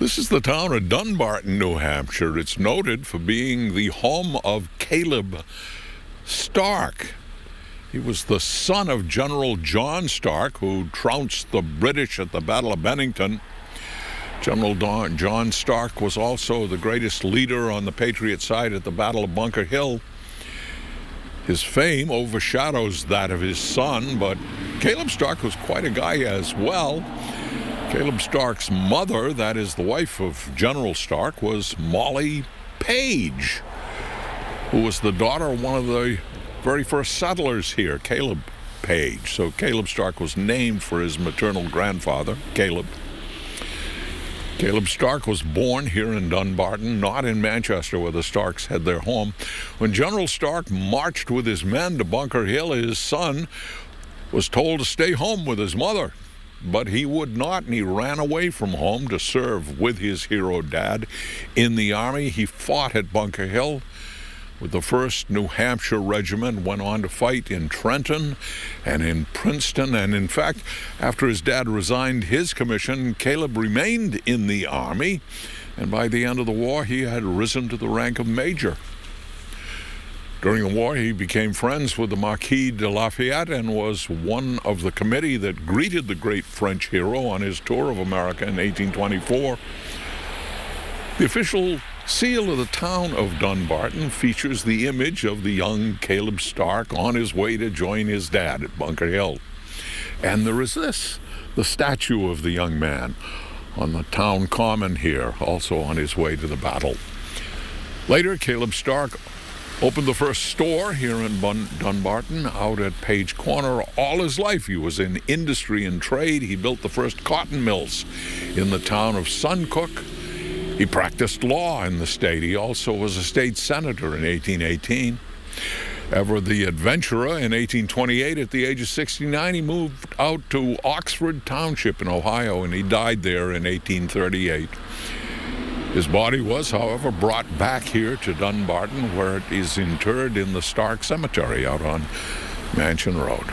This is the town of Dunbarton, New Hampshire. It's noted for being the home of Caleb Stark. He was the son of General John Stark, who trounced the British at the Battle of Bennington. General John Stark was also the greatest leader on the Patriot side at the Battle of Bunker Hill. His fame overshadows that of his son, but Caleb Stark was quite a guy as well. Caleb Stark's mother, that is the wife of General Stark, was Molly Page, who was the daughter of one of the very first settlers here, Caleb Page. So Caleb Stark was named for his maternal grandfather, Caleb. Caleb Stark was born here in Dunbarton, not in Manchester, where the Starks had their home. When General Stark marched with his men to Bunker Hill, his son was told to stay home with his mother. But he would not, and he ran away from home to serve with his hero dad in the Army. He fought at Bunker Hill with the 1st New Hampshire Regiment, went on to fight in Trenton and in Princeton. And in fact, after his dad resigned his commission, Caleb remained in the Army. And by the end of the war, he had risen to the rank of major. During the war, he became friends with the Marquis de Lafayette and was one of the committee that greeted the great French hero on his tour of America in 1824. The official seal of the town of Dunbarton features the image of the young Caleb Stark on his way to join his dad at Bunker Hill. And there is this, the statue of the young man on the town common here, also on his way to the battle. Later, Caleb Stark opened the first store here in Dunbarton out at Page Corner. All his life he was in industry and trade. He built the first cotton mills in the town of Suncook. He practiced law in the state. He also was a state senator in 1818. Ever the adventurer, in 1828, at the age of 69, he moved out to Oxford Township in Ohio, and he died there in 1838. His body was, however, brought back here to Dunbarton, where it is interred in the Stark Cemetery out on Mansion Road.